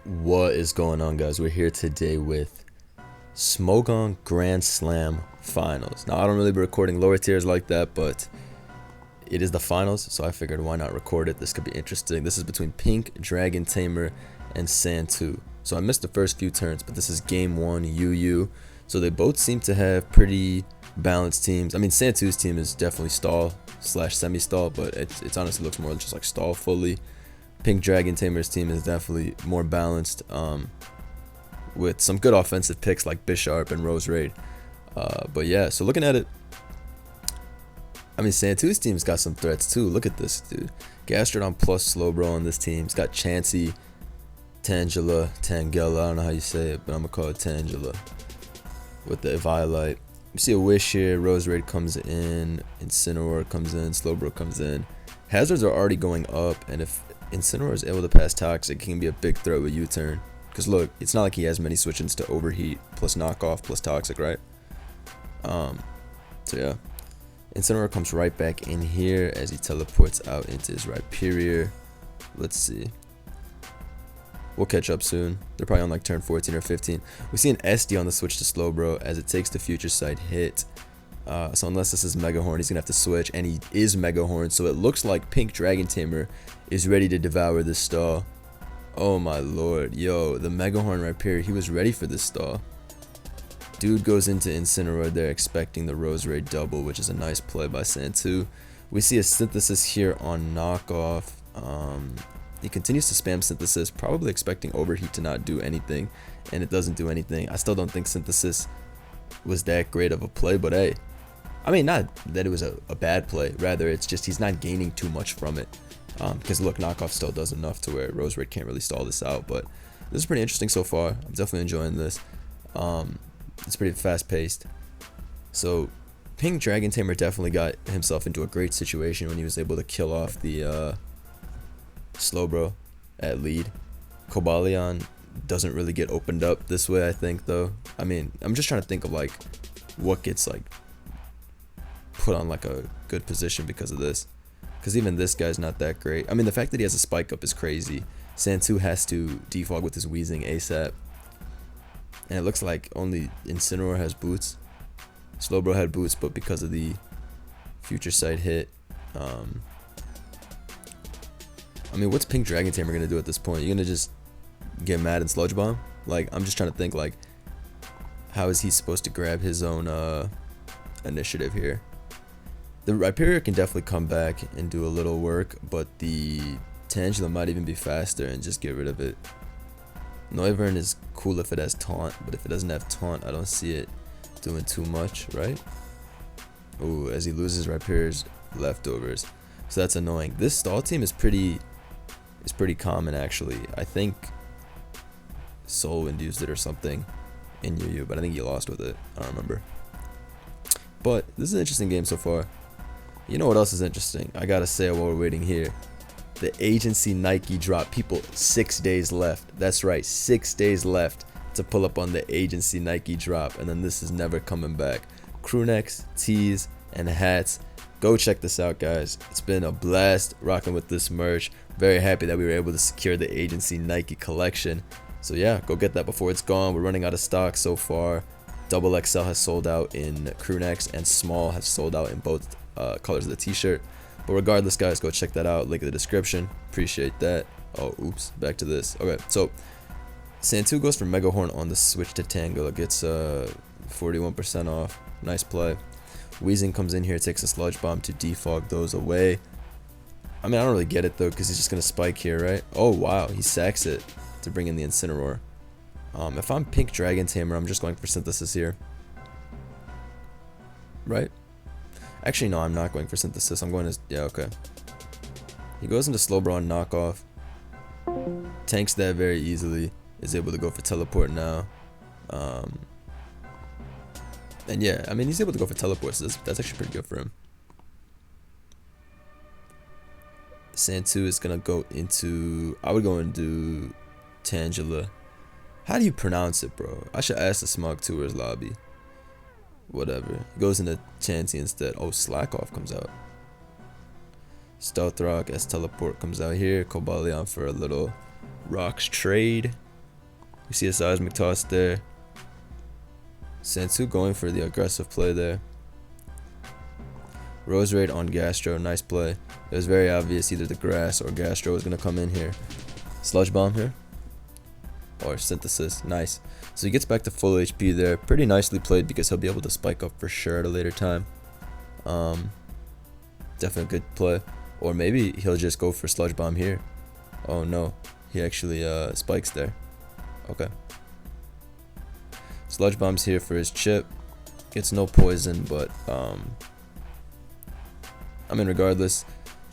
What is going on, guys? We're here today with Smogon Grand Slam Finals. Now, I don't really be recording lower tiers like that, but it is the finals, so I figured why not record it. This could be interesting. This is between Pink, Dragon Tamer, and Santu. So I missed the first few turns, but this is game one, UU. So they both seem to have pretty balanced teams. I mean, Santu's team is definitely stall slash semi-stall, but it's honestly looks more just like stall fully. Pink Dragon Tamer's team is definitely more balanced, with some good offensive picks like Bisharp and Rose Raid. But yeah, so looking at it, I mean, Santu's team's got some threats too. Look at this, dude. Gastrodon plus Slowbro on this team. He's got Chansey, Tangela, Tangela. I don't know how you say it, but I'm gonna call it Tangela. With the Eviolite. You see a Wish here. Rose Raid comes in. Incineroar comes in. Slowbro comes in. Hazards are already going up, and if Incineroar is able to pass Toxic, he can be a big threat with U-turn. Because look, it's not like he has many switch-ins to Overheat, plus Knockoff, plus Toxic, right? So yeah. Incineroar comes right back in here as he teleports out into his Rhyperior. Let's see. We'll catch up soon. They're probably on like turn 14 or 15. We see an SD on the switch to Slowbro as it takes the future sight hit. So unless this is Mega Horn, he's going to have to switch, and he is Mega Horn, so it looks like Pink Dragon Tamer is ready to devour this stall. Oh my lord, yo, the Mega Horn Rhyperior, he was ready for this stall. Dude goes into Incineroar there expecting the Rose Raid double, which is a nice play by Santu. We see a Synthesis here on Knockoff. He continues to spam Synthesis, probably expecting Overheat to not do anything, and it doesn't do anything. I still don't think Synthesis was that great of a play, but hey, I mean, not that it was a bad play, rather it's just he's not gaining too much from it. Because look, Knockoff still does enough to where Rose Raid can't really stall this out, but this is pretty interesting so far. I'm definitely enjoying this. It's pretty fast paced. So Pink Dragon Tamer definitely got himself into a great situation when he was able to kill off the Slowbro at lead. Cobalion doesn't really get opened up this way, I think, though. I mean, I'm just trying to think of like what gets like put on like a good position because of this, because even this guy's not that great. I mean, the fact that he has a spike up is crazy. Santu has to defog with his Wheezing ASAP, and it looks like only Incineroar has boots. Slowbro had boots, but because of the future sight hit, I mean, what's Pink Dragon Tamer gonna do at this point? You're gonna just get mad and Sludge Bomb? Like, I'm just trying to think, like, how is he supposed to grab his own initiative here? The Rhyperior can definitely come back and do a little work, but the Tangela might even be faster and just get rid of it. Noivern is cool if it has Taunt, but if it doesn't have Taunt, I don't see it doing too much, right? Ooh, as he loses Rhyperior's leftovers. So that's annoying. This stall team is pretty common, actually. I think Soulwind used it or something in UU, but I think he lost with it. I don't remember. But this is an interesting game so far. You know what else is interesting? I gotta say while we're waiting here. The agency Nike drop. People, 6 days left. That's right, 6 days left to pull up on the agency Nike drop. And then this is never coming back. Crewnecks, tees, and hats. Go check this out, guys. It's been a blast rocking with this merch. Very happy that we were able to secure the agency Nike collection. So yeah, go get that before it's gone. We're running out of stock so far. Double XL has sold out in crewnecks, and small has sold out in both colors of the t-shirt. But regardless, guys, go check that out. Link in the description. Appreciate that. Oh, oops. Back to this. Okay, so Santu goes for Mega Horn on the switch to Tango. It gets 41% off. Nice play. Wheezing comes in here, takes a Sludge Bomb to defog those away. I mean, I don't really get it, though, because he's just going to spike here, right? Oh, wow. He sacks it to bring in the Incineroar. If I'm Pink Dragon Tamer, I'm just going for Synthesis here. Right? Actually, no, I'm not going for Synthesis. I'm going to... Yeah, okay. He goes into Slowbro and Knockoff. Tanks that very easily. Is able to go for Teleport now. And yeah, I mean, he's able to go for Teleport, so that's actually pretty good for him. Santu is going to go into... I would go and do Tangela. How do you pronounce it, bro? I should ask the Smog Tours lobby. Whatever. Goes into Chansey instead. Oh, Slack Off comes out. Stealth Rock as Teleport comes out here. Cobalion for a little Rocks trade. You see a seismic toss there. Sansu going for the aggressive play there. Rose Raid on Gastro, nice play. It was very obvious either the grass or Gastro was going to come in here. Sludge Bomb here. Or Synthesis, nice. So he gets back to full HP there. Pretty nicely played because he'll be able to spike up for sure at a later time. Definitely good play. Or maybe he'll just go for Sludge Bomb here. Oh no, he actually spikes there. Okay. Sludge Bomb's here for his chip. Gets no poison, but I mean, regardless,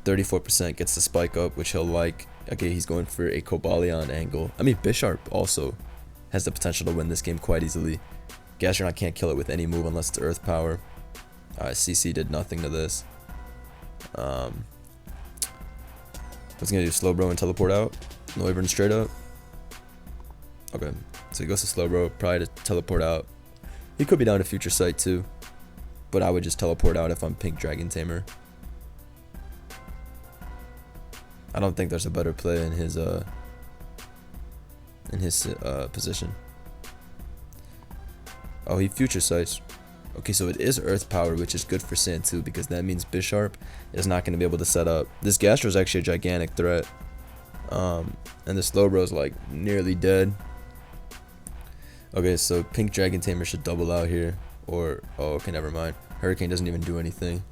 34% gets the spike up, which he'll like. Okay, he's going for a Cobalion angle. I mean, Bisharp also has the potential to win this game quite easily. Gastrodon can't kill it with any move unless it's Earth Power. CC did nothing to this. What's he gonna do? Slowbro and teleport out? Noivern straight up? Okay, so he goes to Slowbro, probably to teleport out. He could be down to Future Sight too, but I would just teleport out if I'm Pink Dragon Tamer. I don't think there's a better play in his position. Oh, he Future Sights. Okay, so it is Earth Power, which is good for Santu because that means Bisharp is not going to be able to set up. This Gastro is actually a gigantic threat. And the Slowbro is like nearly dead. Okay, so Pink Dragon Tamer should double out here. Or, oh, okay, never mind. Hurricane doesn't even do anything.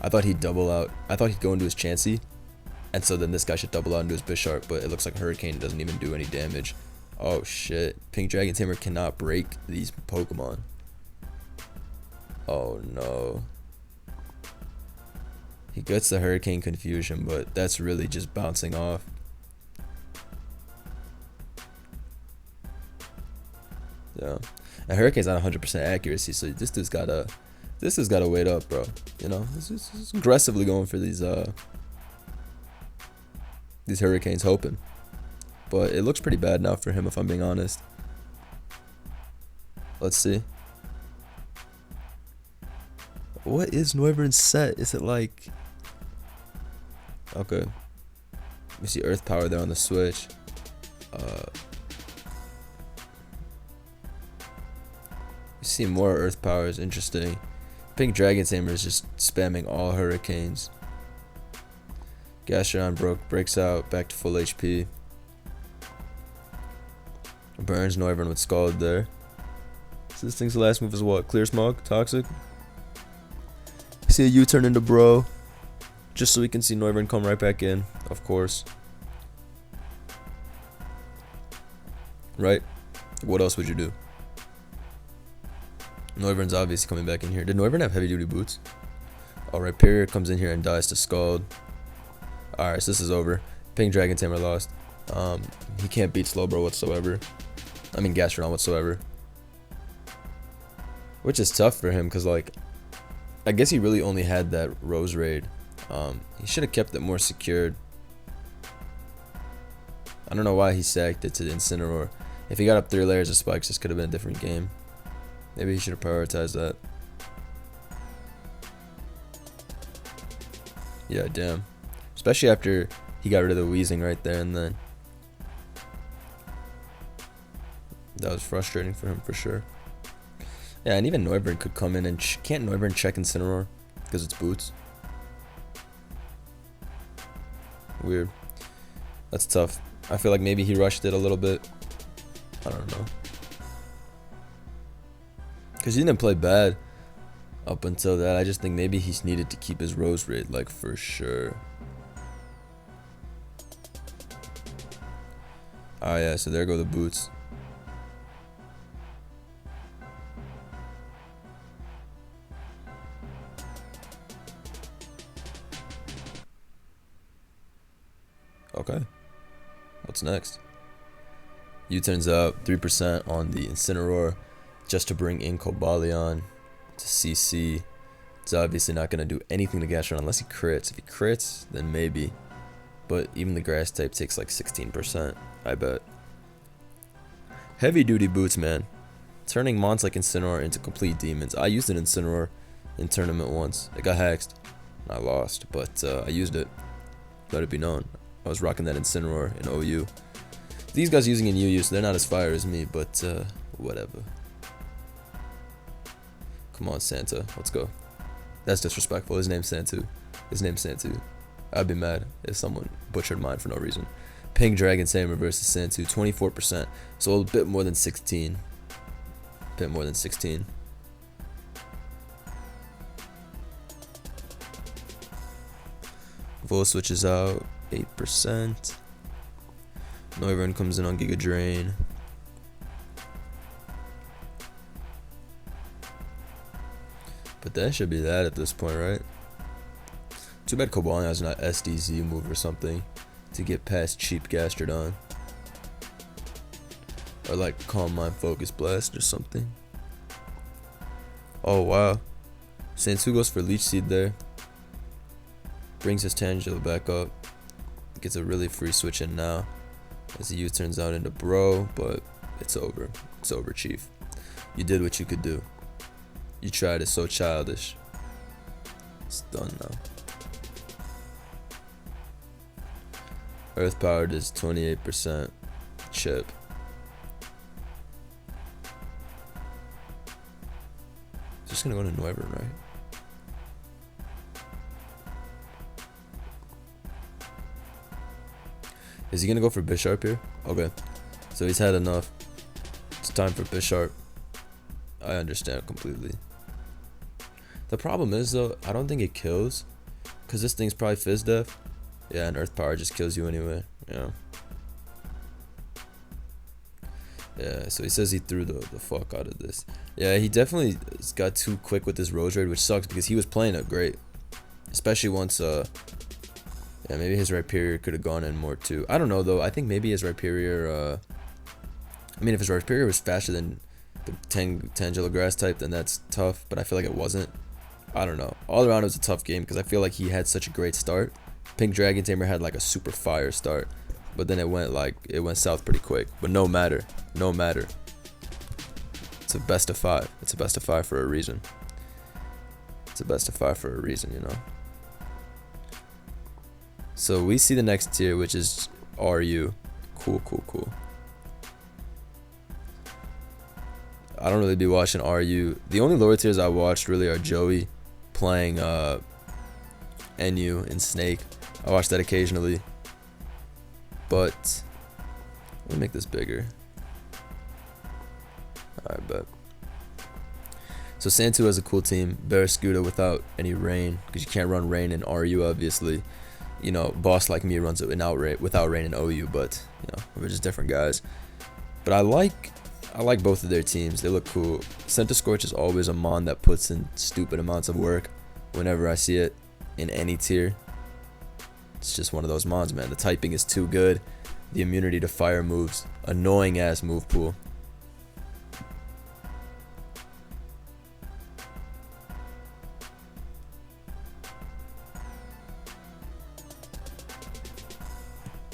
I thought he'd double out. I thought he'd go into his Chansey. And so then this guy should double out into his Bisharp, but it looks like Hurricane doesn't even do any damage. Oh shit. Pink Dragon Tamer cannot break these Pokemon. Oh no. He gets the Hurricane Confusion, but that's really just bouncing off. Yeah. And Hurricane's not 100% accuracy, so this dude's gotta wait up, bro. You know, this is aggressively going for these Hurricanes, hoping. But it looks pretty bad now for him, if I'm being honest. Let's see. What is Noivern's set? Is it like... Okay. We see Earth Power there on the Switch. We see more Earth Powers, interesting. Pink Dragon Tamer is just spamming all Hurricanes. Gastrodon breaks out, back to full HP. Burns Noivern with Scald there. So this thing's last move is what? Clear Smog? Toxic? See a U-turn into Bro. Just so we can see Noivern come right back in, of course. Right? What else would you do? Noivern's obviously coming back in here. Did Noivern have heavy duty boots? Alright, Rhyperior comes in here and dies to Scald. Alright, so this is over. Pink Dragon Tamer lost. He can't beat Slowbro whatsoever. I mean Gastrodon whatsoever. Which is tough for him because, like, I guess he really only had that Rose Raid. He should have kept it more secured. I don't know why he sacked it to the Incineroar. If he got up 3 layers of spikes, this could have been a different game. Maybe he should have prioritized that. Yeah, damn. Especially after he got rid of the Wheezing right there and then. That was frustrating for him for sure. Yeah, and even Noivern could come in and can't Noivern check Incineroar because it's boots? Weird. That's tough. I feel like maybe he rushed it a little bit. I don't know. Because he didn't play bad up until that. I just think maybe he's needed to keep his Rose Raid, like, for sure. Oh yeah, so there go the boots. Okay. What's next? U-turns out 3% on the Incineroar just to bring in Cobalion to CC. It's obviously not going to do anything to Gastrodon unless he crits. If he crits, then maybe. But even the grass type takes like 16%, I bet. Heavy duty boots, man. Turning mons like Incineroar into complete demons. I used an Incineroar in tournament once. It got hexed. I lost, but I used it. Let it be known. I was rocking that Incineroar in OU. These guys using in UU, so they're not as fire as me, but whatever. Come on, Santa. Let's go. That's disrespectful. His name's Santu. His name's Santu. I'd be mad if someone butchered mine for no reason. Pink Dragon Tamer versus Santu. 24%. So a bit more than 16. Bit more than 16. Vol switches out. 8%. Noivern comes in on Giga Drain. But that should be that at this point, right? Too bad Cobalion has an SDZ move or something to get past cheap Gastrodon. Or like Calm Mind Focus Blast or something. Oh wow. Sansu goes for Leech Seed there. Brings his Tangela back up. Gets a really free switch in now. As the U turns out into Bro, but it's over. It's over, Chief. You did what you could do. You tried, it's so childish. It's done now. Earth Powered is 28% chip. Just gonna go to Noivern, right? Is he gonna go for Bisharp here? Okay. So he's had enough. It's time for Bisharp. I understand completely. The problem is though, I don't think it kills. Cause this thing's probably Fizz Def. Yeah, and Earth Power just kills you anyway. Yeah. Yeah, so he says he threw the fuck out of this. Yeah, he definitely got too quick with this Rose Raid, which sucks because he was playing it great. Especially once, yeah, maybe his Rhyperior could have gone in more too. I don't know though, I think maybe his Rhyperior, I mean if his Rhyperior was faster than the Tangela Grass type, then that's tough, but I feel like it wasn't. I don't know. All around it was a tough game because I feel like he had such a great start. Pink Dragon Tamer had like a super fire start, but then it went south pretty quick. But no matter. It's a best of 5. It's a best of 5 for a reason. It's a best of 5 for a reason, you know. So we see the next tier, which is RU. Cool. I don't really be watching RU. The only lower tiers I watched really are Joey playing NU and Snake. I watch that occasionally. But let me make this bigger. Alright, bet. So Santu has a cool team. Barraskewda without any rain, because you can't run rain in RU obviously. You know, boss like me runs it without rain in OU, but you know, we're just different guys. But I like both of their teams. They look cool. Centiskorch is always a mon that puts in stupid amounts of work whenever I see it in any tier. It's just one of those mons, man. The typing is too good. The immunity to fire moves. Annoying ass move pool.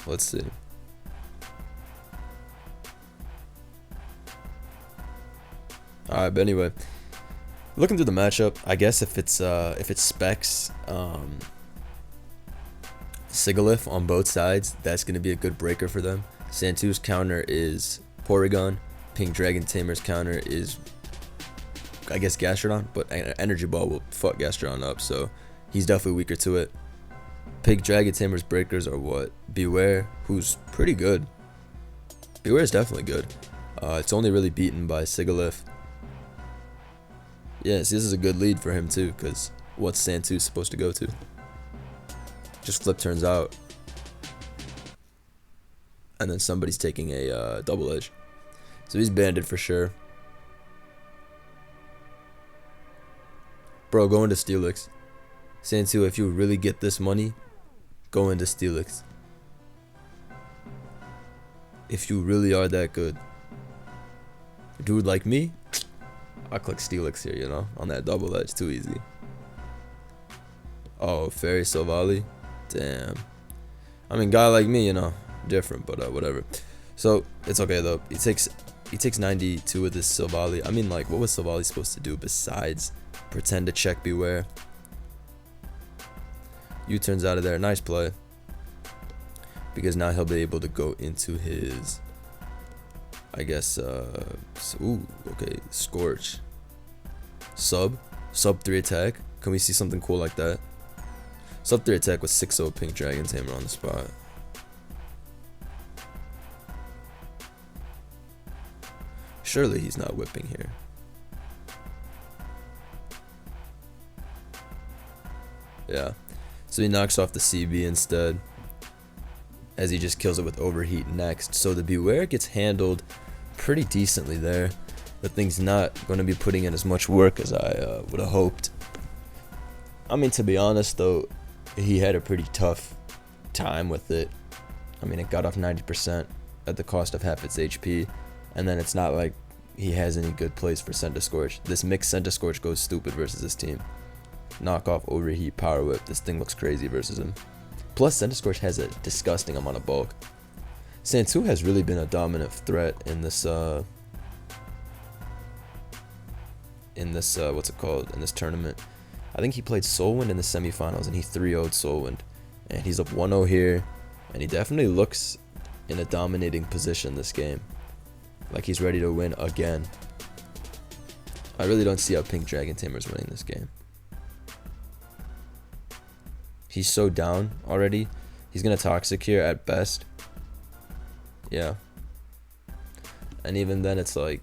Let's see. Alright, but anyway, looking through the matchup, I guess if it's specs Sigalith on both sides, that's gonna be a good breaker for them. Santu's counter is Porygon. Pink Dragon Tamer's counter is, I guess, Gastrodon, but Energy Ball will fuck Gastrodon up, so he's definitely weaker to it. Pink Dragon Tamer's breakers are what? Beware, who's pretty good. Beware is definitely good. It's only really beaten by Sigalith. Yes, this is a good lead for him too, because what's Santu supposed to go to? Just flip turns out. And then somebody's taking a double edge. So he's banded for sure. Bro, go into Steelix. Santu, if you really get this money, go into Steelix. If you really are that good. A dude like me, I click Steelix here, you know, on that double edge, too easy. Oh, Fairy Silvally? Damn. I mean, guy like me, you know, different, but whatever. So, it's okay, though. He takes 92 with this Silvally. I mean, like, what was Silvally supposed to do besides pretend to check Beware? U-turns out of there. Nice play. Because now he'll be able to go into his I guess, ooh, okay, Scorch. Sub 3 attack. Can we see something cool like that? Sub 3 attack with 6-0 Pink Dragon Tamer on the spot. Surely he's not whipping here. Yeah. So he knocks off the CB instead, as he just kills it with Overheat next. So the Beware gets handled pretty decently there. The thing's not going to be putting in as much work as I would have hoped. I mean, to be honest though, he had a pretty tough time with it. I mean, it got off 90% at the cost of half its HP, and then it's not like he has any good plays for Scorch. This mixed Scorch goes stupid versus this team. Knock off, Overheat, Power Whip. This thing looks crazy versus him. Plus, Scorch has a disgusting amount of bulk. Santu has really been a dominant threat in this what's it called, in this tournament. I think he played Soulwind in the semifinals and he 3-0'd Soulwind, and he's up 1-0 here, and he definitely looks in a dominating position this game, like he's ready to win again. I really don't see how Pink Dragon Tamer's winning this game. He's so down already. He's gonna Toxic here at best. Yeah. And even then it's like,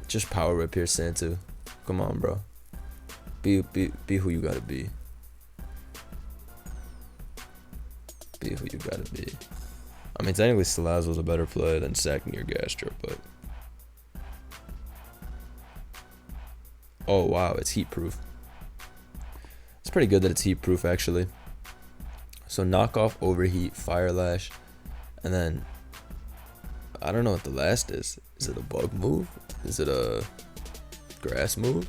just Power Whip here, Santu. Come on, bro. Be who you gotta be. Be who you gotta be. I mean, technically Salazzle's a better play than sacking your Gastro, but... Oh, wow, it's heat proof. It's pretty good that it's heat proof, actually. So knock off, Overheat, Fire Lash, and then... I don't know what the last is. Is it a bug move? Is it a grass move?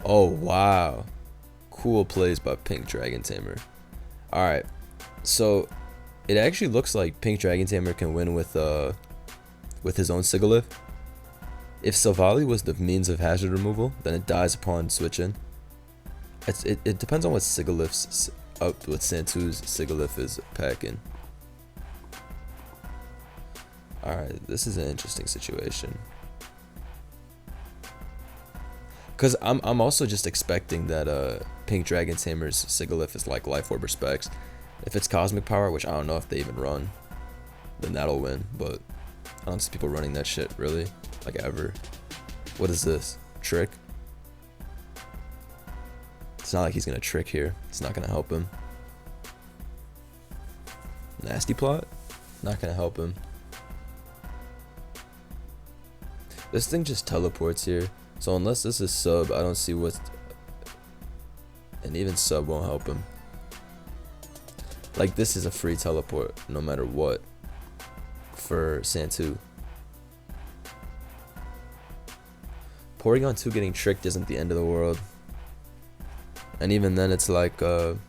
Oh, wow. Cool plays by Pink Dragon Tamer. Alright. So, it actually looks like Pink Dragon Tamer can win with his own Sigilyph. If Silvally was the means of hazard removal, then it dies upon switching. It depends on what Sigilyph's up, what Santu's Sigilyph is packing. Alright, this is an interesting situation. Because I'm also just expecting that Pink Dragon Tamer's Sigilyph is like Life Orb or Specs. If it's Cosmic Power, which I don't know if they even run, then that'll win. But I don't see people running that shit, really. Like, ever. What is this? Trick? It's not like he's going to Trick here. It's not going to help him. Nasty Plot? Not going to help him. This thing just teleports here. So unless this is sub, I don't see what's... And even sub won't help him. Like, this is a free teleport, no matter what, for Santu. Porygon 2 getting tricked isn't the end of the world. And even then, it's like whatever.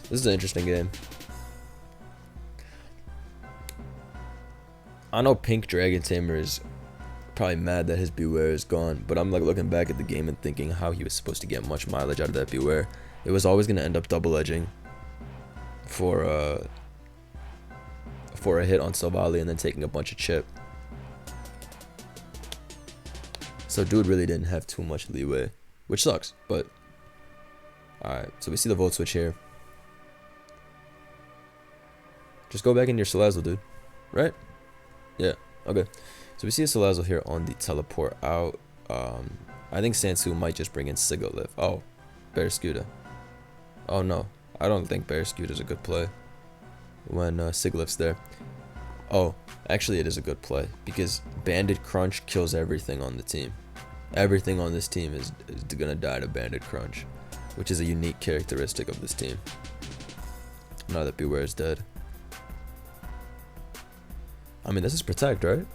This is an interesting game. I know Pink Dragon Tamer is probably mad that his Beware is gone, but I'm like looking back at the game and thinking how he was supposed to get much mileage out of that Beware. It was always going to end up double edging for a hit on Silvally and then taking a bunch of chip. So dude really didn't have too much leeway, which sucks, but alright, so we see the Volt Switch here. Just go back in your Salazzle, dude. Right? Yeah. Okay. So we see a Salazzle here on the teleport out. I think Sansu might just bring in Sigilyph. Oh, Barraskewda. Oh no, I don't think Barraskewda is a good play when Sigilyph's there. Oh, actually it is a good play because Banded Crunch kills everything on the team. Everything on this team is gonna die to Banded Crunch, which is a unique characteristic of this team. Now that Beware is dead. I mean, this is Protect, right?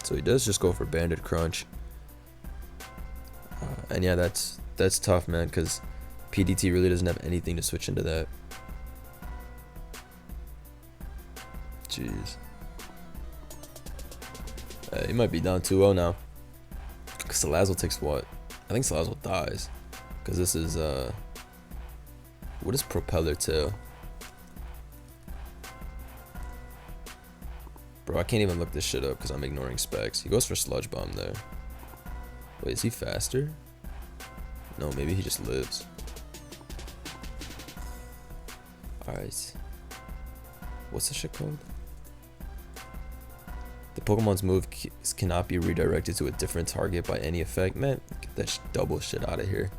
So he does just go for Banded Crunch. And yeah, that's tough, man, because PDT really doesn't have anything to switch into that. Jeez. He might be down 2-0 now. Salazzle takes what? I think Salazzle dies. Because this is, what is Propeller Tail? Bro, I can't even look this shit up because I'm ignoring specs. He goes for Sludge Bomb there. Wait, is he faster? No, maybe he just lives. Alright. What's this shit called? The Pokemon's move cannot be redirected to a different target by any effect. Man, get that double shit out of here.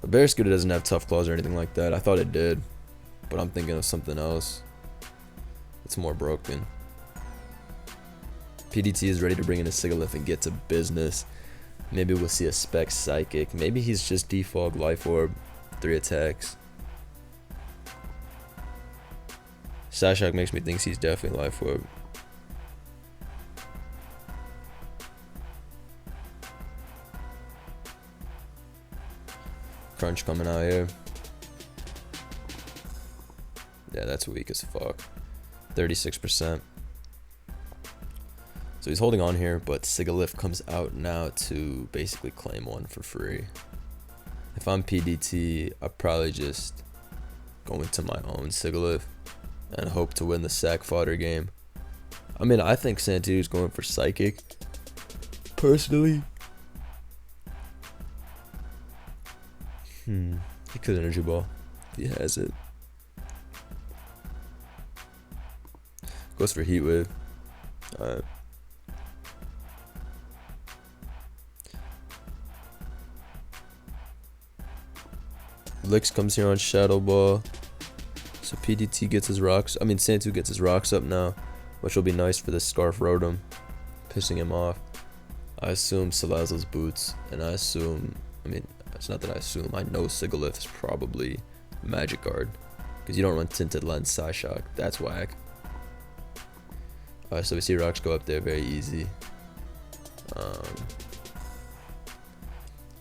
But Barraskewda doesn't have Tough Claws or anything like that. I thought it did. But I'm thinking of something else. It's more broken. PDT is ready to bring in a Sigilyph and get to business. Maybe we'll see a Spec Psychic. Maybe he's just Defog Life Orb. 3 attacks. Psyshock makes me think he's definitely Life Orb. Crunch coming out here. Yeah, that's weak as fuck. 36%. So he's holding on here, but Sigilyph comes out now to basically claim one for free. If I'm PDT, I'll probably just go into my own Sigilyph and hope to win the sack fodder game. I mean, I think Sandtu's going for Psychic, personally. He could Energy Ball if he has it. Goes for Heat Wave. Alright. Licks comes here on Shadow Ball. So PDT gets his rocks. I mean, Sandtu gets his rocks up now, which will be nice for this Scarf Rotom, pissing him off. I assume Salazzle's Boots, and I assume, I mean, it's not that I assume, I know Sigilyph is probably Magic Guard, because you don't run Tinted Lens Psyshock. That's whack. Alright, so we see rocks go up there very easy.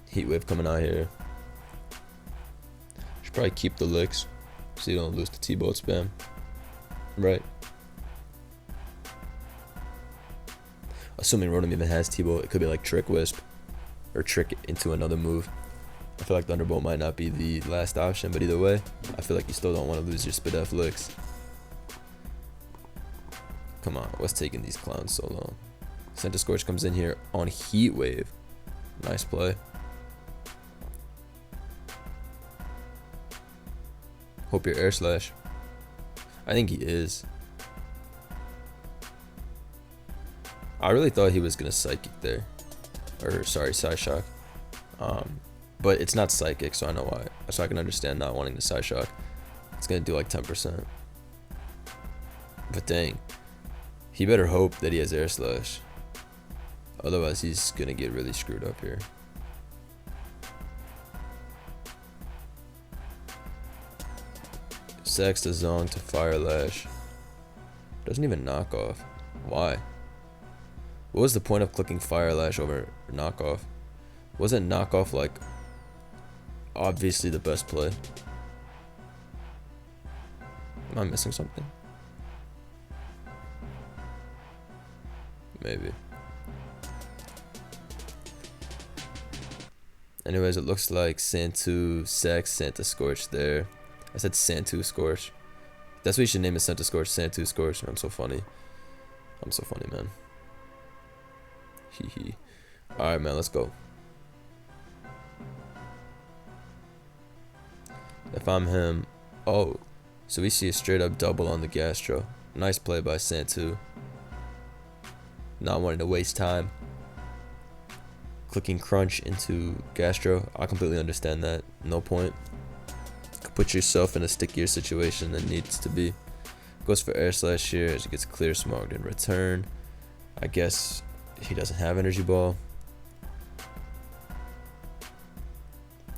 Heat Wave coming out here. Should probably keep the licks so you don't lose the T-Bolt spam. Right. Assuming Rotom even has T-Bolt, it could be like Trick Wisp or Trick into another move. I feel like Thunderbolt might not be the last option, but either way, I feel like you still don't want to lose your Spadef licks. Come on, what's taking these clowns so long? Centiskorch comes in here on Heat Wave. Nice play. Hope you're Air Slash. I think he is. I really thought he was gonna Psychic there. Or sorry, Psyshock. But it's not Psychic, so I know why. So I can understand not wanting the Psyshock. It's gonna do like 10%. But dang. He better hope that he has Air Slash. Otherwise he's gonna get really screwed up here. Sacks the Zong to Fire Lash. Doesn't even knock off. Why? What was the point of clicking Fire Lash over knockoff? Wasn't knockoff like obviously the best play? Am I missing something? Maybe. Anyways, it looks like Sandtu sacks Centiskorch there. I said Sandtu Scorch. That's what you should name it, Centiskorch, Sandtu Scorch. I'm so funny. I'm so funny, man. Hee hee. Alright, man, let's go. If I'm him. Oh, so we see a straight up double on the Gastro. Nice play by Sandtu. Not wanting to waste time. Clicking Crunch into Gastro. I completely understand that. No point. Put yourself in a stickier situation than needs to be. Goes for Air Slash here as he gets Clear Smogged in return. I guess he doesn't have Energy Ball.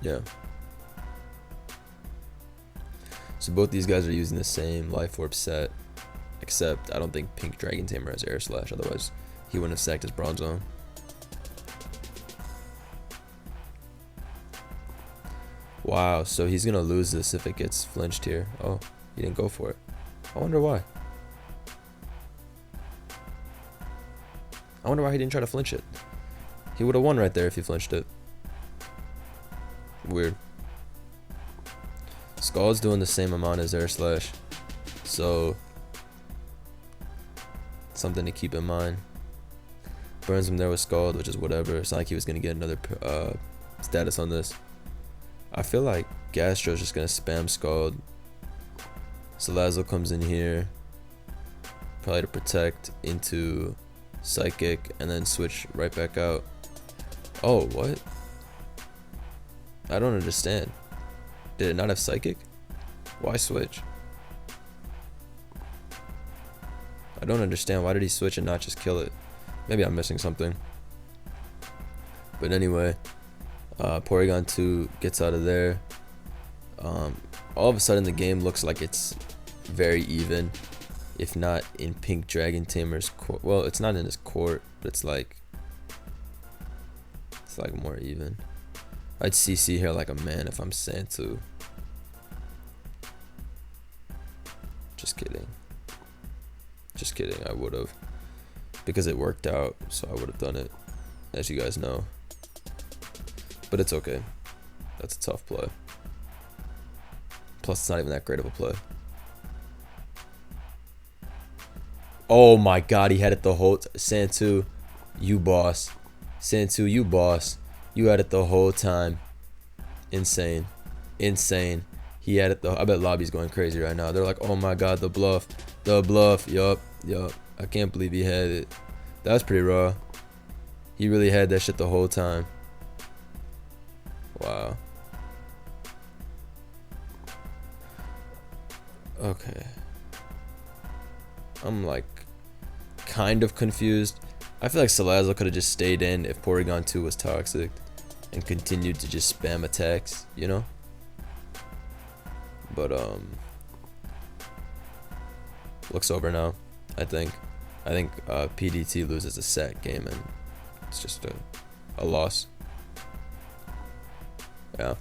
Yeah. So both these guys are using the same Life Orb set, except I don't think Pink Dragon Tamer has Air Slash, otherwise he wouldn't have sacked his Bronzong. Wow, so he's gonna lose this if it gets flinched here. Oh, he didn't go for it. I wonder why. I wonder why he didn't try to flinch it. He would have won right there if he flinched it. Weird. Skull's doing the same amount as air slash, so something to keep in mind. Burns him there with Scald, which is whatever. It's not like he was gonna get another status on this. I feel like Gastro's just gonna spam Scald. Salazzle comes in here, probably to protect into Psychic, and then switch right back out. Oh, what? I don't understand. Did it not have Psychic? Why switch? I don't understand. Why did he switch and not just kill it? Maybe I'm missing something. But anyway, Porygon 2 gets out of there. All of a sudden the game looks like it's very even, if not in Pink Dragon Tamer's court. Well, it's not in his court, but it's like more even. I'd CC here like a man if I'm Santu. Just kidding. Just kidding, I would have. Because it worked out, so I would have done it, as you guys know. But it's okay. That's a tough play. Plus, it's not even that great of a play. Oh my god, he had it the whole Santu, you boss. Santu, you boss. You had it the whole time. Insane. Insane. He had it I bet lobby's going crazy right now. They're like, oh my god, the bluff. The bluff. Yup. Yup. I can't believe he had it. That was pretty raw. He really had that shit the whole time. Wow. Okay. I'm like kind of confused. I feel like Salazzle could have just stayed in if Porygon 2 was toxic and continued to just spam attacks, you know? But looks over now, I think. I think PDT loses a set game and it's just a loss. Yeah.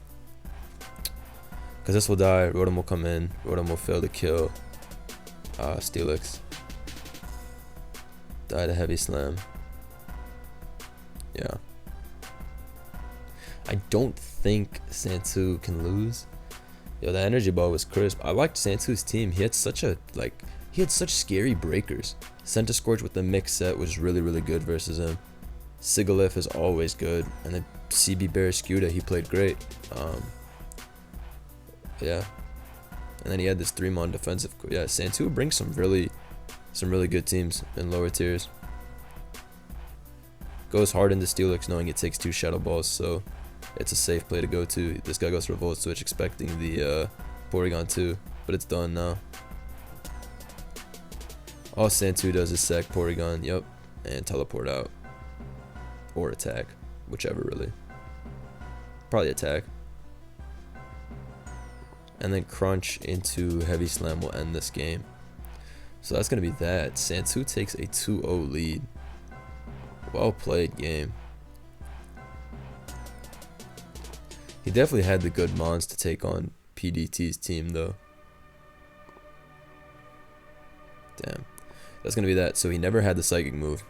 Because this will die, Rotom will come in, Rotom will fail to kill Steelix. Die to Heavy Slam. Yeah. I don't think Santu can lose. Yo, the energy ball was crisp. I liked Santu's team. He had such scary breakers. Centiskorch with the mix set was really, really good versus him. Sigilyph is always good. And then CB Barraskewda, he played great. Yeah. And then he had this 3-mon defensive. Yeah, Santu brings some really good teams in lower tiers. Goes hard into Steelix knowing it takes 2 Shadow Balls, so it's a safe play to go to. This guy goes for Volt Switch expecting the Porygon 2, but it's done now. All Santu does is sack Porygon, yep, and teleport out. Or attack, whichever really. Probably attack. And then Crunch into Heavy Slam will end this game. So that's going to be that. Santu takes a 2-0 lead. Well played game. He definitely had the good mons to take on PDT's team though. Damn. That's going to be that. So he never had the Psychic move.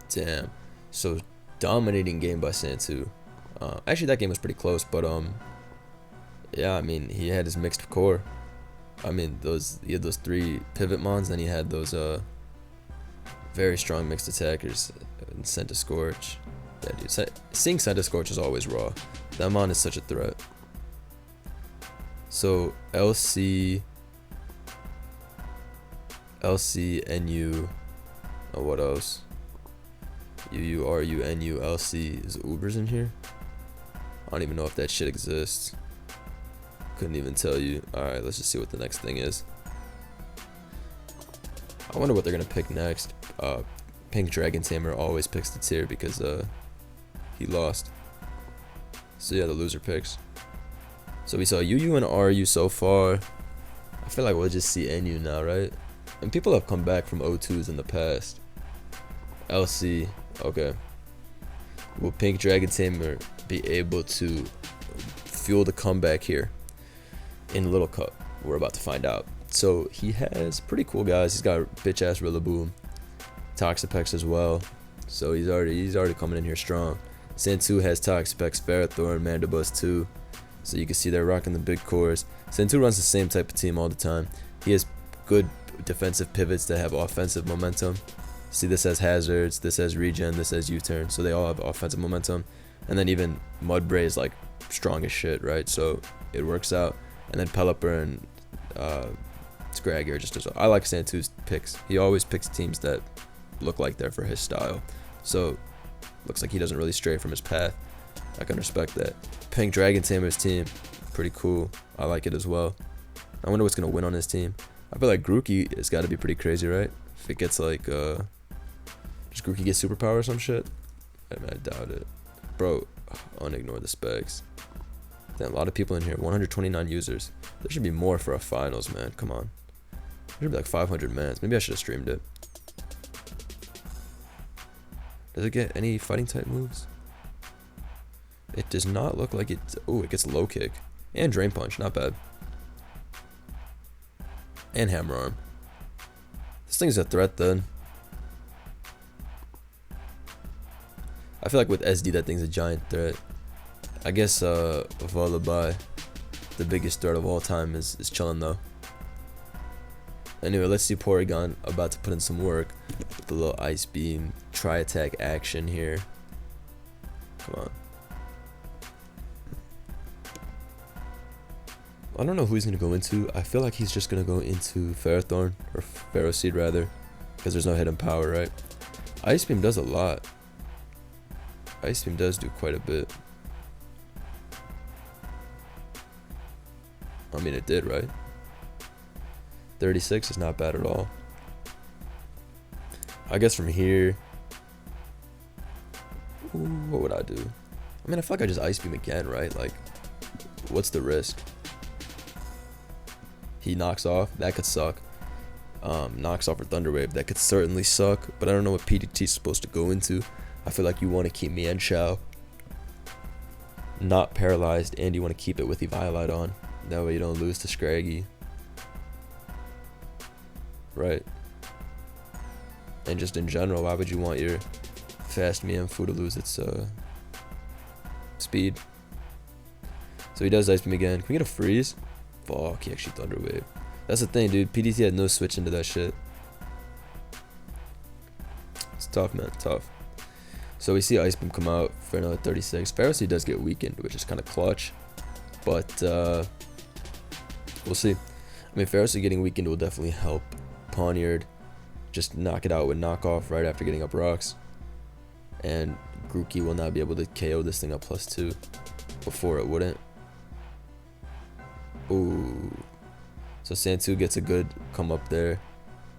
Damn. So dominating game by Santu. Actually, that game was pretty close, but yeah, I mean, he had his mixed core. I mean, he had those 3 pivot mons, then he had those very strong mixed attackers and Centiskorch. Yeah, dude, seeing Centiskorch is always raw. That mon is such a threat. So LC, NU, oh, what else? UURU, LC. Is Ubers in here? I don't even know if that shit exists. Couldn't even tell you. Alright, let's just see what the next thing is. I wonder what they're gonna pick next. Pink Dragon Tamer always picks the tier because he lost. So yeah, the loser picks. So we saw UU and RU so far. I feel like we'll just see NU now, right? And people have come back from O2s in the past. LC, okay. Will Pink Dragon Tamer be able to fuel the comeback here in Little Cup? We're about to find out. So he has pretty cool guys. He's got bitch ass Rillaboom, Toxapex as well. So he's already coming in here strong. Santu has Toxapex, Ferrothorn, Mandibuzz too. So you can see they're rocking the big cores. Santu runs the same type of team all the time. He has good defensive pivots that have offensive momentum. See, this has hazards, this has regen, this has U-turn. So they all have offensive momentum. And then even Mudbray is like strong as shit, right? So it works out. And then Pelipper and Scraggy are just as well. I like Santu's picks. He always picks teams that look like they're for his style. So looks like he doesn't really stray from his path. I can respect that. Pink Dragon Tamer's team, pretty cool. I like it as well. I wonder what's gonna win on his team. I feel like Grookey has got to be pretty crazy, right? If it gets like, does Grookey get superpower or some shit? I mean, I doubt it. Bro, unignore the specs. Damn, a lot of people in here. 129 users. There should be more for a finals, man. Come on. There should be like 500 mans. Maybe I should have streamed it. Does it get any fighting type moves? It does not look like it. Oh, it gets low kick. And drain punch. Not bad. And hammer arm. This thing's a threat then. I feel like with SD that thing's a giant threat. I guess Volabai, the biggest threat of all time, is chilling though. Anyway, let's see Porygon about to put in some work with the little Ice Beam tri-attack action here. Come on. I don't know who he's going to go into. I feel like he's just going to go into Ferrothorn, or Ferroseed rather, because there's no hidden power, right? Ice Beam does a lot. Ice Beam does do quite a bit. I mean, it did, right? 36 is not bad at all. I guess from here, ooh, what would I do? I mean, I feel like I just Ice Beam again, right? Like, what's the risk? He knocks off, that could suck. Knocks off for Thunder Wave, that could certainly suck. But I don't know what PDT is supposed to go into. I feel like you want to keep Mienshao not paralyzed, and you want to keep it with Eviolite on. That way you don't lose to Scraggy. Right. And just in general, why would you want your fast Mienfoo to lose its speed? So he does Ice Beam again. Can we get a freeze? Fuck, he actually Thunder Wave. That's the thing, dude. PDT had no switch into that shit. It's tough, man. Tough. So we see Ice Beam come out for another 36. Ferroseed does get weakened, which is kind of clutch. But we'll see. I mean, Ferroseed getting weakened will definitely help Pawniard just knock it out with knockoff right after getting up rocks. And Grookey will not be able to KO this thing up +2 before it wouldn't. Ooh. So Santu gets a good come up there,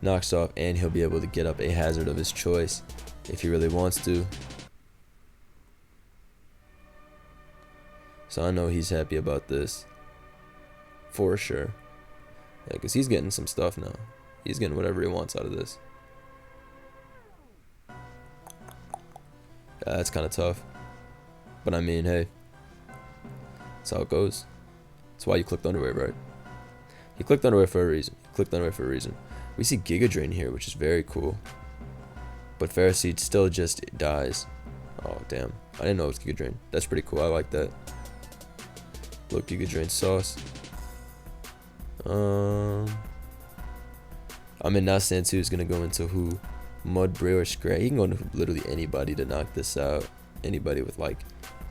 knocks off, and he'll be able to get up a hazard of his choice if he really wants to. So I know he's happy about this. For sure. Yeah, because he's getting some stuff now. He's getting whatever he wants out of this. Yeah, that's kind of tough. But I mean, hey. That's how it goes. That's why you clicked Underwave, right? He clicked Underwave for a reason. He clicked Underwave for a reason. We see Giga Drain here, which is very cool. But Ferroseed still just dies. Oh, damn. I didn't know it was Giga Drain. That's pretty cool. I like that. Look, Giga Drain sauce. I mean, now Santu is going to go into who? Mudbray or Scray. He can go into literally anybody to knock this out. Anybody with like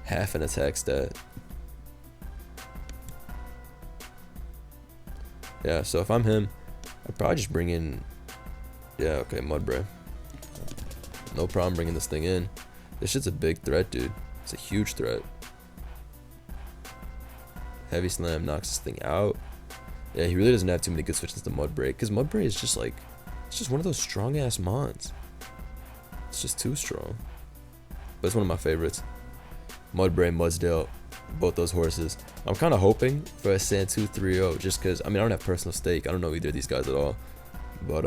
half an attack stat. Yeah, so if I'm him, I'd probably just bring in... Yeah, okay, Mudbray. No problem bringing this thing in. This shit's a big threat, dude. It's a huge threat. Heavy Slam knocks this thing out. Yeah, he really doesn't have too many good switches to Mudbray, because Mudbray is just like... It's just one of those strong-ass mons. It's just too strong. But it's one of my favorites. Mudbray, Mudsdale, both those horses. I'm kind of hoping for a Santu 3-0, just because, I mean, I don't have personal stake. I don't know either of these guys at all. But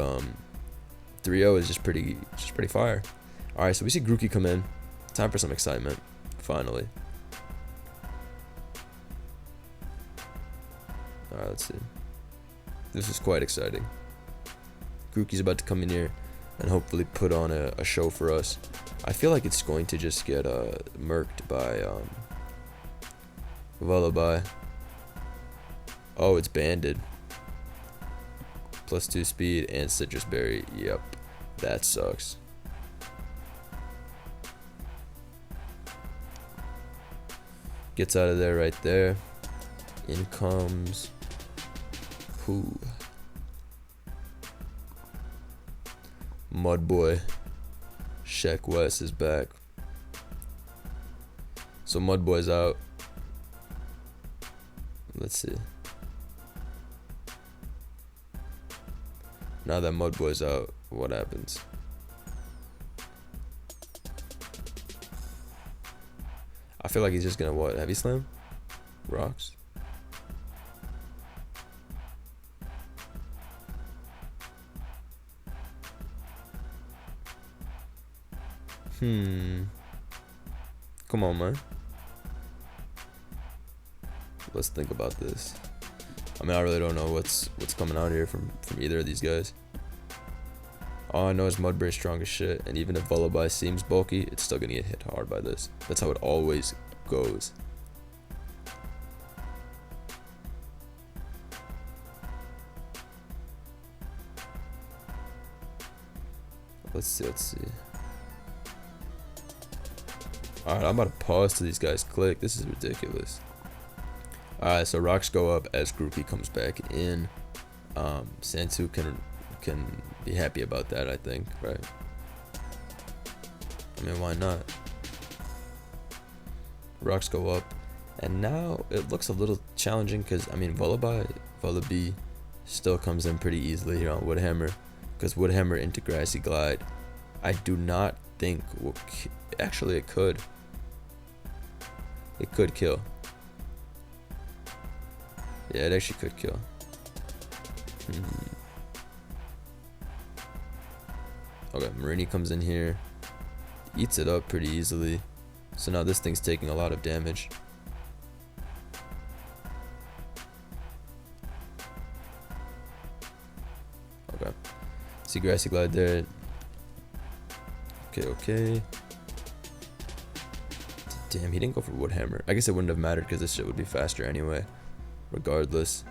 3-0 is just pretty fire. Alright, so we see Grookey come in. Time for some excitement, finally. Alright, let's see. This is quite exciting. Grookey's about to come in here and hopefully put on a show for us. I feel like it's going to just get murked by Lullaby. Oh, it's banded. +2 speed and citrus berry. Yep, that sucks. Gets out of there right there. In comes who? Mudboy. Sheck West is back. So Mudboy's out. Let's see. Now that Mudboy's out, what happens? I feel like he's just gonna what? Heavy slam? Rocks? Come on, man. Let's think about this. I mean, I really don't know what's coming out here from either of these guys. All I know is Mudboy's strong as shit, and even if Lullaby seems bulky, it's still gonna get hit hard by this. That's how it always goes. Let's see. Alright, I'm about to pause till these guys click. This is ridiculous. Alright, so rocks go up as Grookey comes back in. Santu can be happy about that, I think, right? I mean, why not? Rocks go up, and now it looks a little challenging because, I mean, Vullaby still comes in pretty easily here on Woodhammer, because Woodhammer into Grassy Glide, I do not think will actually it could kill. Yeah, it actually could kill. Okay, Marini comes in here, eats it up pretty easily. So now this thing's taking a lot of damage. Okay, see Grassy Glide there. Okay. Damn, he didn't go for Woodhammer. I guess it wouldn't have mattered because this shit would be faster anyway, regardless.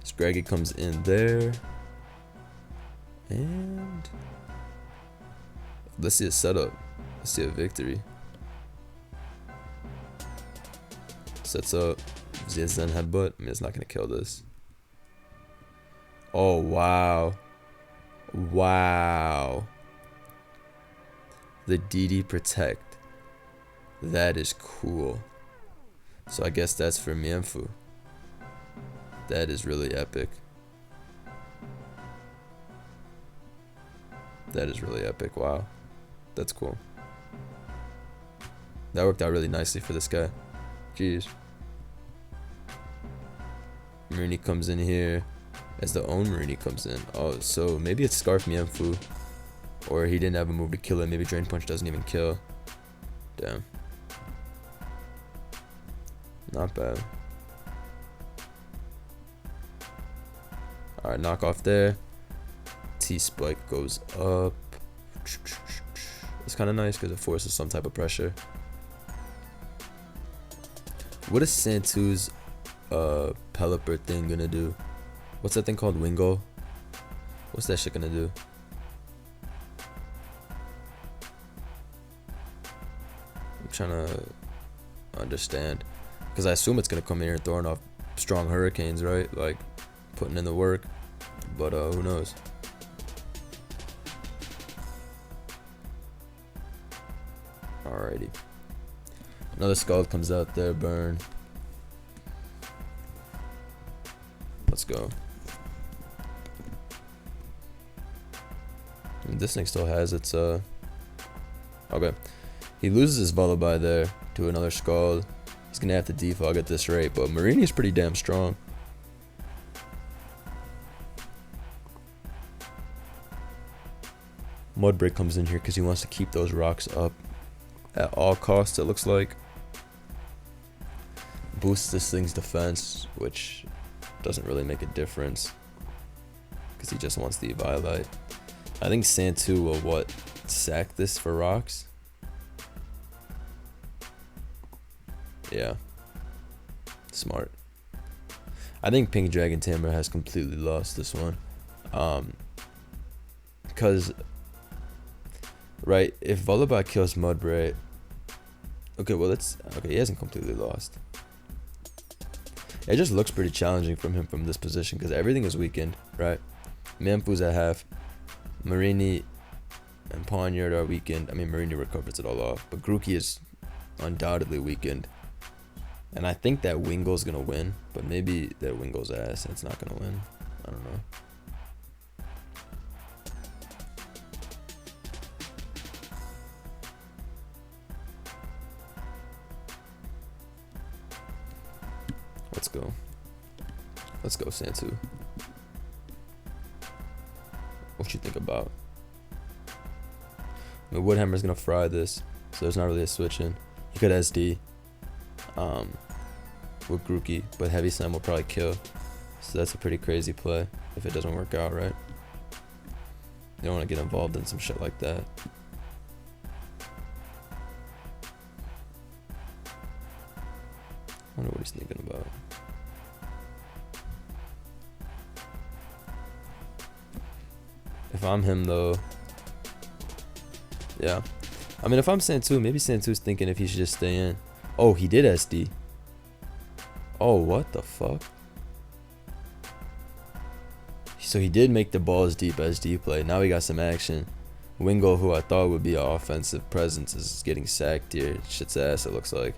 Scraggy comes in there. And let's see a setup. Let's see a victory. Sets up. Zen headbutt. I mean, it's not going to kill this. Oh, wow. Wow. The DD Protect. That is cool. So I guess that's for Mienfu. That is really epic. That is really epic. Wow. That's cool. That worked out really nicely for this guy. Jeez. Marini comes in here as the own Marini comes in. Oh, so maybe it's Scarf Mienfu. Or he didn't have a move to kill it. Maybe Drain Punch doesn't even kill. Damn. Not bad. Alright, knock off there. T-Spike goes up. It's kind of nice because it forces some type of pressure. What is Santu's Pelipper thing gonna do? What's that thing called? Wingo? What's that shit gonna do? I'm trying to understand. Because I assume it's gonna come in here throwing off strong hurricanes, right? Like putting in the work. But who knows? Alrighty. Another Scald comes out there, burn. Let's go. And this thing still has its okay. He loses his Lullaby there to another Scald. He's gonna have to defog at this rate, but Marini's pretty damn strong. Mudbreak comes in here because he wants to keep those rocks up at all costs, it looks like. boosts this thing's defense, which doesn't really make a difference because he just wants the Eviolite. I think Santu will sack this for rocks. Yeah, smart. I think Pink Dragon Tamer has completely lost this one, because right, if Volibear kills Mudbray, okay, he hasn't completely lost. It just looks pretty challenging from him from this position because everything is weakened, right? Mienfoo's at half, Marini and Pawniard are weakened. I mean, Marini recovers it all off, but Grookey is undoubtedly weakened. And I think that Wingle's gonna win, but maybe that Wingle's ass and it's not gonna win. I don't know. Let's go. Let's go, Santu. What you think about? I mean, Woodhammer's gonna fry this, so there's not really a switch in. He could SD with Grookey, but Heavy Slam will probably kill. So that's a pretty crazy play if it doesn't work out, right? You don't want to get involved in some shit like that. I wonder what he's thinking about. If I'm him though, yeah. I mean, if I'm Santu, maybe Santu's thinking if he should just stay in. Oh, he did SD. Oh, what the fuck? So he did make the balls deep SD play. Now we got some action. Wingo, who I thought would be an offensive presence, is getting sacked here. Shit's ass, it looks like.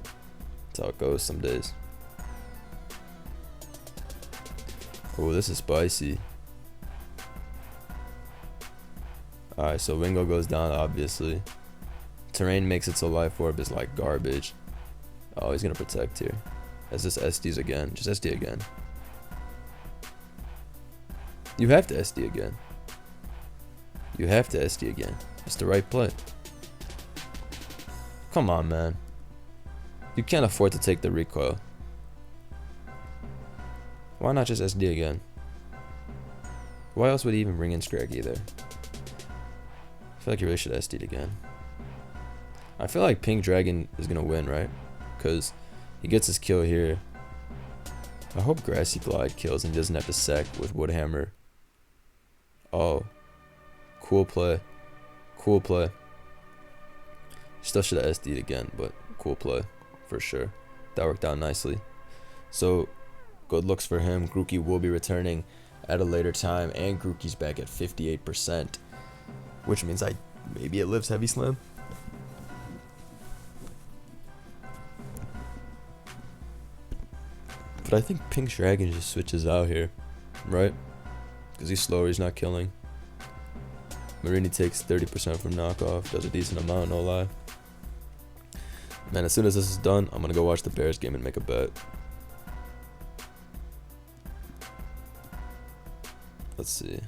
That's how it goes some days. Oh, this is spicy. Alright, so Wingo goes down, obviously. Terrain makes it so Life Orb is like garbage. Oh, he's gonna protect here. As this SDs again. Just SD again. You have to SD again. You have to SD again. It's the right play. Come on, man. You can't afford to take the recoil. Why not just SD again? Why else would he even bring in Scraggy there? I feel like you really should SD'd again. I feel like Pink Dragon is gonna win, right? Because he gets his kill here. I hope Grassy Glide kills and he doesn't have to sack with Woodhammer. Oh. Cool play. Cool play. Still should have SD'd again, but cool play. For sure. That worked out nicely. So, good looks for him. Grookey will be returning at a later time. And Grookey's back at 58%. Which means maybe it lives Heavy Slam. But I think Pink Dragon just switches out here, right? Because he's slower, he's not killing. Marini takes 30% from knockoff, does a decent amount, no lie. Man, as soon as this is done, I'm going to go watch the Bears game and make a bet. Let's see.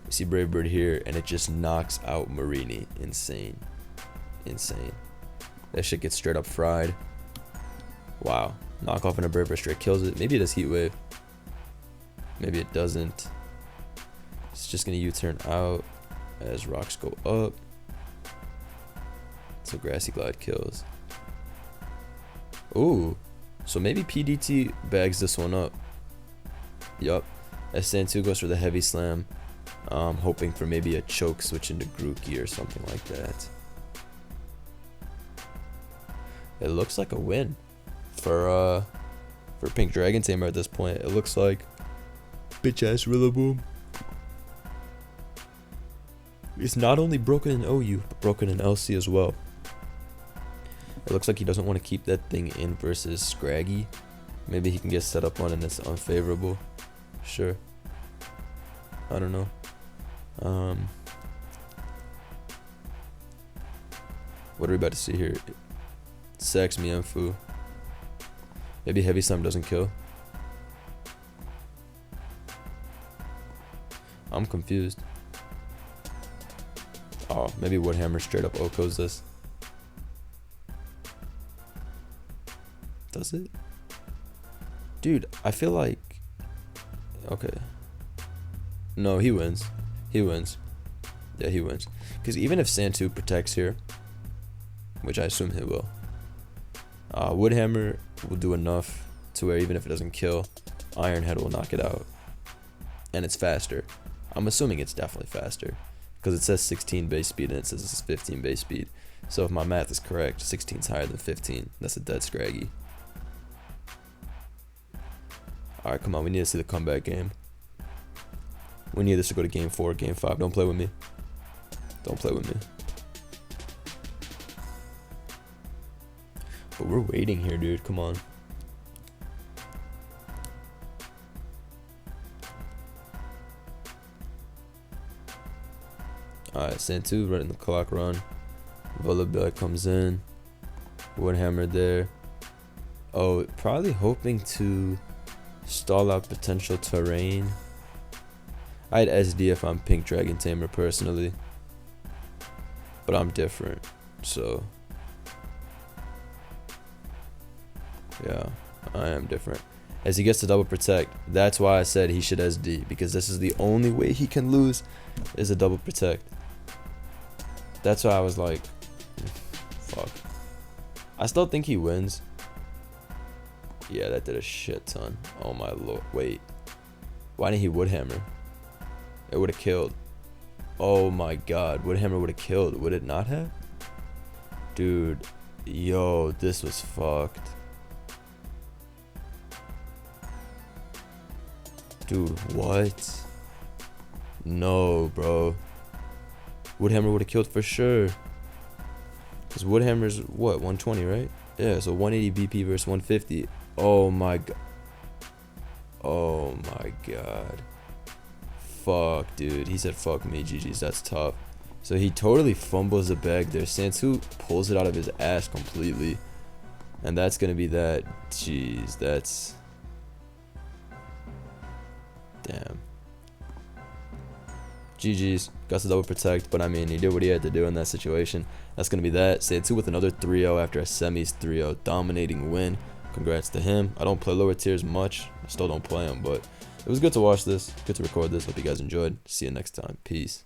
We see Brave Bird here, and it just knocks out Marini. Insane. Insane. That shit gets straight up fried. Wow. Knockoff and a Brave Bird straight kills it. Maybe it does Heat Wave. Maybe it doesn't. It's just going to U-turn out as rocks go up. So Grassy Glide kills. Ooh. So maybe PDT bags this one up. Yup. SN2 goes for the Heavy Slam. Hoping for maybe a choke switch into Grookey or something like that. It looks like a win for Pink Dragon Tamer at this point. It looks like bitch ass Rillaboom. It's not only broken in OU, but broken in LC as well. It looks like he doesn't want to keep that thing in versus Scraggy. Maybe he can get set up on and it's unfavorable. Sure. I don't know. What are we about to see here? Sacks Mienfoo. Maybe Heavy Slam doesn't kill. I'm confused. Oh, maybe Woodhammer straight up Okos this. Does it? Dude, I feel like... Okay. No, he wins. He wins. Yeah, he wins. Because even if Santu protects here, which I assume he will, Woodhammer will do enough to where even if it doesn't kill, Ironhead will knock it out. And it's faster. I'm assuming it's definitely faster. Because it says 16 base speed and it says it's 15 base speed. So if my math is correct, 16 is higher than 15. That's a dead scraggy. Alright, come on. We need to see the comeback game. We need this to go to game 4, game 5. Don't play with me. Don't play with me. But we're waiting here, dude. Come on. Alright, Santu running the clock run. Volleyball comes in. Woodhammer there. Oh, probably hoping to stall out potential terrain. I'd SD if I'm Pink Dragon Tamer personally. But I'm different. So. Yeah, I am different. As he gets to double protect, that's why I said he should SD. Because this is the only way he can lose is a double protect. That's why I was like, fuck. I still think he wins. Yeah, that did a shit ton. Oh my lord. Wait. Why didn't he Woodhammer? It would have killed. Oh my god. Woodhammer would have killed. Would it not have? Dude. Yo, this was fucked. Dude, what? No, bro. Woodhammer would have killed for sure. Because Woodhammer's, what, 120, right? Yeah, so 180 BP versus 150. Oh my god. Oh my god. Fuck, dude. He said fuck me, GG's. That's tough. So he totally fumbles the bag there. Santu pulls it out of his ass completely. And that's going to be that. Jeez, that's... Damn. GG's. Got to double protect, but I mean, he did what he had to do in that situation. That's going to be that. Santu with another 3-0 after a semis 3-0 dominating win. Congrats to him. I don't play lower tiers much. I still don't play them, but it was good to watch this. Good to record this. Hope you guys enjoyed. See you next time. Peace.